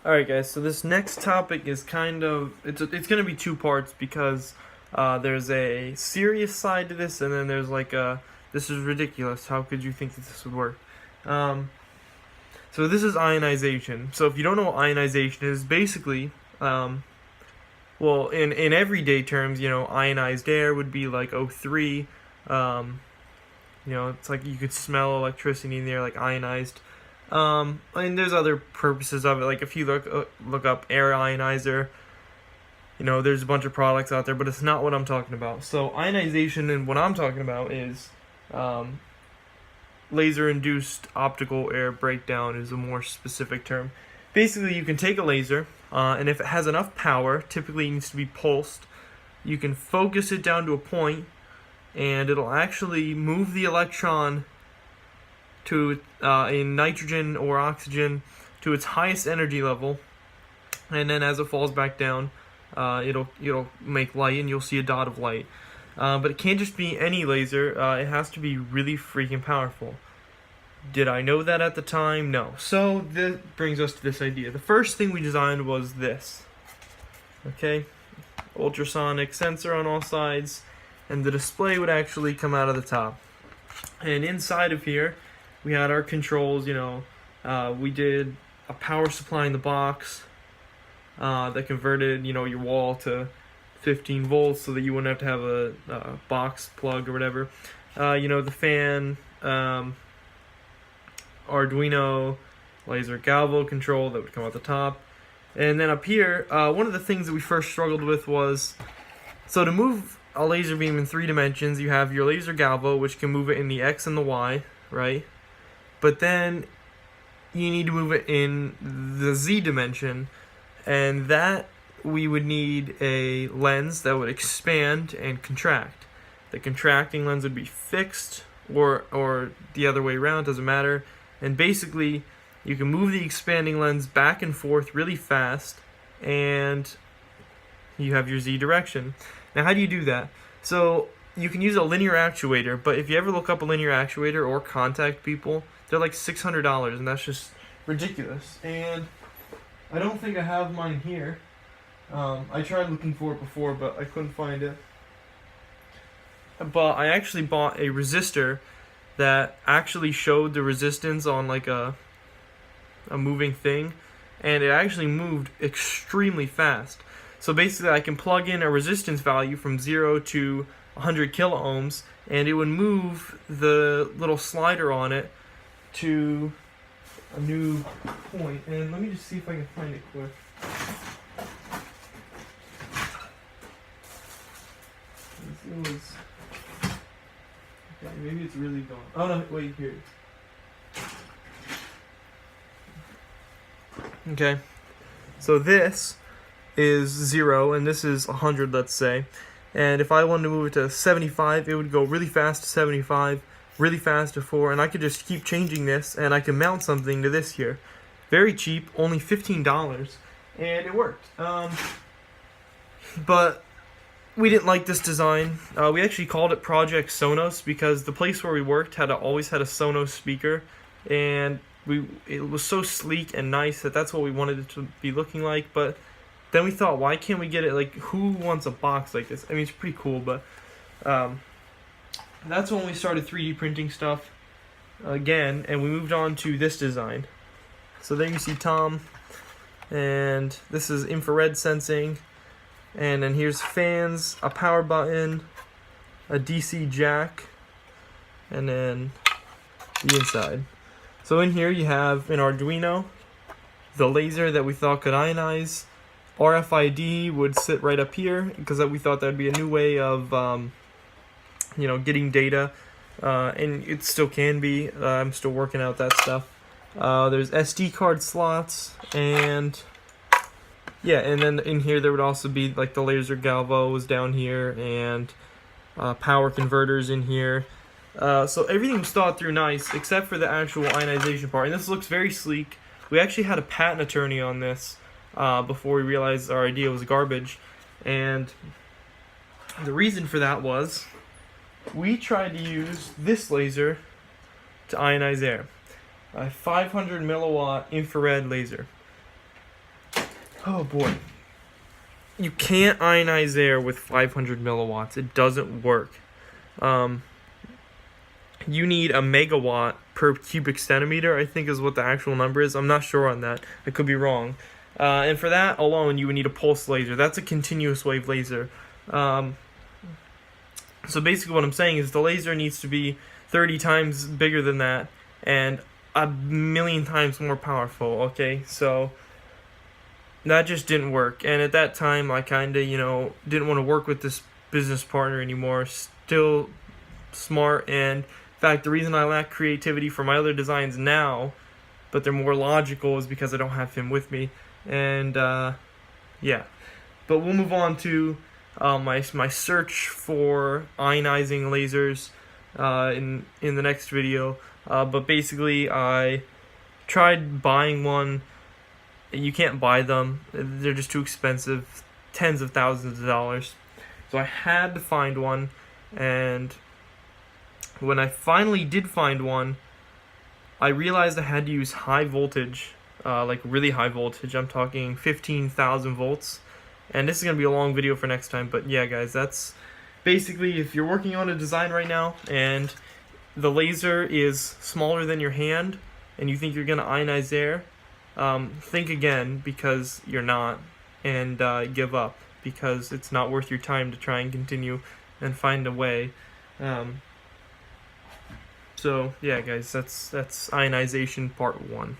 Alright guys, so this next topic is kind of, it's going to be two parts because there's a serious side to this and then there's like a, this is ridiculous, how could you think that this would work? So this is ionization. So if you don't know what ionization is, basically, well, in everyday terms, you know, ionized air would be like O3, you know, it's like you could smell electricity in the air, like ionized. And there's other purposes of it, like if you look up air ionizer, you know, there's a bunch of products out there, but it's not what I'm talking about. So ionization, and what I'm talking about is laser-induced optical air breakdown is a more specific term. Basically, you can take a laser, and if it has enough power, typically it needs to be pulsed, you can focus it down to a point, and it'll actually move the electron to in nitrogen or oxygen to its highest energy level, and then as it falls back down, it'll make light, and you'll see a dot of light. But it can't just be any laser. It has to be really freaking powerful. Did I know that at the time? No. So this brings us to this idea. The first thing we designed was this. Okay, ultrasonic sensor on all sides, and the display would actually come out of the top. And inside of here, we had our controls. You know, we did a power supply in the box that converted, you know, your wall to 15 volts so that you wouldn't have to have a box plug or whatever. You know, the fan, Arduino, laser galvo control that would come out the top. And then up here, one of the things that we first struggled with was, so to move a laser beam in 3 dimensions, you have your laser galvo, which can move it in the X and the Y, right? But then you need to move it in the Z dimension, and that we would need a lens that would expand and contract. The contracting lens would be fixed, or the other way around, doesn't matter. And basically, you can move the expanding lens back and forth really fast, and you have your Z direction. Now, how do you do that? So you can use a linear actuator, but if you ever look up a linear actuator or contact people, they're like $600, and that's just ridiculous. And I don't think I have mine here. I tried looking for it before, but I couldn't find it. But I actually bought a resistor that actually showed the resistance on like a moving thing, and it actually moved extremely fast. So basically, I can plug in a resistance value from 0 to 100 kilo ohms, and it would move the little slider on it to a new point. And let me just see if I can find it quick. It was, okay, maybe it's really gone. Oh no, wait, here. Okay, so this is 0 and this is 100, let's say. And if I wanted to move it to 75, it would go really fast to 75, really fast to 4, and I could just keep changing this, and I can mount something to this here. Very cheap, only $15, and it worked. But we didn't like this design. We actually called it Project Sonos because the place where we worked always had a Sonos speaker, and it was so sleek and nice that's what we wanted it to be looking like. But then we thought, why can't we get it, like, who wants a box like this? I mean, it's pretty cool, but that's when we started 3D printing stuff again, and we moved on to this design. So there you see Tom, and this is infrared sensing, and then here's fans, a power button, a DC jack, and then the inside. So in here you have an Arduino, the laser that we thought could ionize, RFID would sit right up here because we thought that would be a new way of you know, getting data, and it still can be. I'm still working out that stuff. There's SD card slots, and yeah, and then in here there would also be like the laser galvo was down here, and power converters in here. So everything was thought through nice, except for the actual ionization part. And this looks very sleek. We actually had a patent attorney on this before we realized our idea was garbage. And the reason for that was we tried to use this laser to ionize air. A 500 milliwatt infrared laser. Oh boy. You can't ionize air with 500 milliwatts. It doesn't work. You need a megawatt per cubic centimeter, I think is what the actual number is. I'm not sure on that. I could be wrong. And for that alone, you would need a pulse laser. That's a continuous wave laser. So basically what I'm saying is the laser needs to be 30 times bigger than that and a million times more powerful, okay? So that just didn't work. And at that time, I kind of, didn't want to work with this business partner anymore. Still smart, and in fact, the reason I lack creativity for my other designs now, but they're more logical, is because I don't have him with me. And yeah, but we'll move on to my search for ionizing lasers in the next video. But basically, I tried buying one. You can't buy them; they're just too expensive, tens of thousands of dollars. So I had to find one, and when I finally did find one, I realized I had to use high voltage, like really high voltage. I'm talking 15,000 volts. And this is going to be a long video for next time, but yeah, guys, that's basically, if you're working on a design right now and the laser is smaller than your hand and you think you're going to ionize air, think again, because you're not, and give up, because it's not worth your time to try and continue and find a way. So yeah, guys, that's ionization part 1.